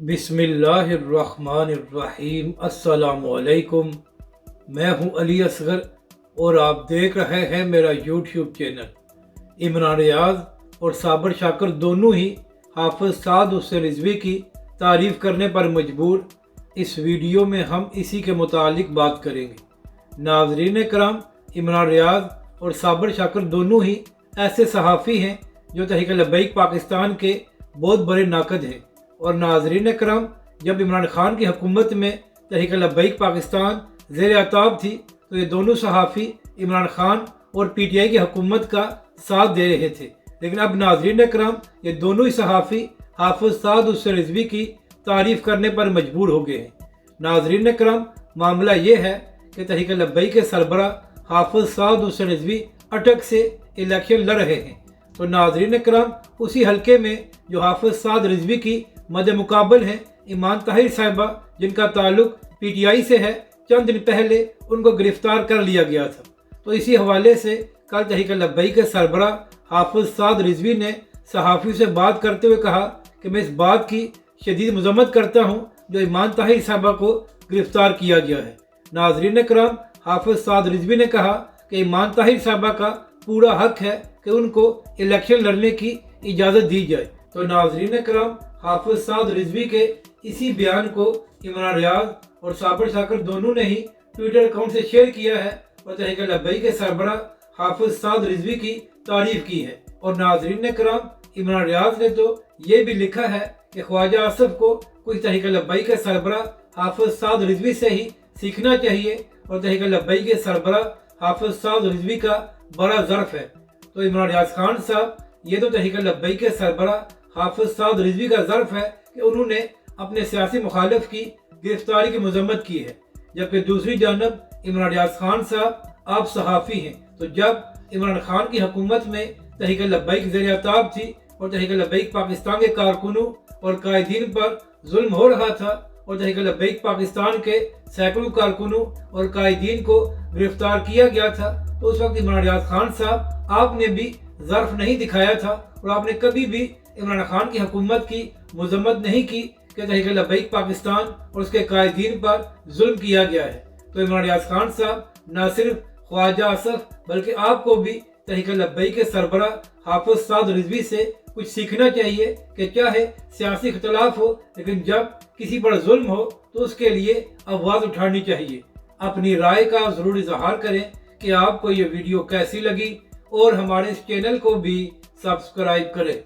बिस्मिल्लाहिर्रहमानिर्रहीम। अस्सलामुअलैकुम। मैं हूं अली असगर और आप देख रहे हैं मेरा यूट्यूब चैनल। इमरान रियाज और साबर शाकर दोनों ही हाफिज साद हुसैन रिजवी की तारीफ़ करने पर मजबूर। इस वीडियो में हम इसी के मुतालिक बात करेंगे। नाज़रीन कराम, इमरान रियाज और साबर शाकर दोनों ही ऐसे सहाफ़ी हैं जो तहरीक लब्बैक पाकिस्तान के बहुत बड़े नाकद हैं। और नाज़रीन कराम, जब इमरान खान की हुकूमत में तहरीक लब्बैक पाकिस्तान ज़ेर आताब थी तो ये दोनों सहाफ़ी इमरान खान और PTI की हुकूमत का साथ दे रहे थे। लेकिन अब नाज़रीन कराम, ये दोनों ही सहाफ़ी हाफिज साद हुसैन रिजवी की तारीफ़ करने पर मजबूर हो गए हैं। नाज़रीन कराम, मामला ये है कि तहरीक लब्बैक के सरबरा हाफिज साद हुसैन रिजवी अटक से इलेक्शन लड़ रहे हैं। तो नाज़रीन कराम, उसी हलके में जो हाफिज साद रिजवी की मद मुकाबल हैं ईमान ताहिर साहिबा, जिनका ताल्लुक PTI से है, चंद दिन पहले उनको गिरफ्तार कर लिया गया था। तो इसी हवाले से कल तहरीक लब्बैक के सरबरा हाफिज साद रिजवी ने सहाफ़ियों से बात करते हुए कहा कि मैं इस बात की शदीद मजम्मत करता हूँ जो ईमान ताहिर साहिबा को गिरफ्तार किया गया है। नाज़रीन कराम, हाफिज साद रिजवी ने कहा कि ईमान ताहिर साहिबा का पूरा हक है कि उनको इलेक्शन लड़ने की इजाज़त दी जाए। तो नाज़रीन कराम, हाफिज साद रिजवी के इसी बयान को इमरान रियाज और साबर शाकर दोनों ने ही ट्विटर अकाउंट से शेयर किया है और तहरीक लब्बैक के सरबरा हाफिज साद रिजवी की तारीफ की है। और नाज़रीन कराम, इमरान रियाज ने तो ये भी लिखा है कि ख्वाजा आसिफ को कुछ तहरीक लब्बैक के सरबरा हाफिज साद रिजवी से ही सीखना चाहिए और तहरीक लब्बैक के सरबरा हाफिज साद रिजवी का बड़ा ज़र्फ है। तो इमरान रियाज खान साहब, ये तो तहरीक लब्बैक के सरबरा हाफिज साद रिजवी का ज़र्फ है कि उन्होंने अपने सियासी मुखालिफ की गिरफ्तारी की मजम्मत की है। जबकि दूसरी जानब इमरान रियाज खान साहब, आप सहाफ़ी हैं, तो जब इमरान खान की हुकूमत में तहरीक लब्बैक ज़ेर आताब थी और तहरीक लब्बैक पाकिस्तान के कारकुनों और कायदीन पर जुल्म हो रहा था और तहरीक लब्बैक पाकिस्तान के सैकड़ों कारकुनों और कायदीन को गिरफ्तार किया गया था, तो उस वक्त इमरान रियाज खान साहब, आपने भी ज़र्फ नहीं दिखाया था और आपने कभी भी इमरान खान की हुकूमत की मजम्मत नहीं की कि तहरीक लब्बैक पाकिस्तान और उसके कायदीन पर जुल्म किया गया है। तो इमरान रियाज खान साहब, न सिर्फ ख्वाजा आसिफ बल्कि आपको भी तहरीक लब्बैक के सरबरा हाफिज साद रिजवी से कुछ सीखना चाहिए कि चाहे सियासी इख्तलाफ हो, लेकिन जब किसी पर जुल्म हो तो उसके लिए आवाज़ उठानी चाहिए। अपनी राय का ज़रूर इजहार करें कि आपको ये वीडियो कैसी लगी और हमारे इस चैनल को भी सब्सक्राइब करें।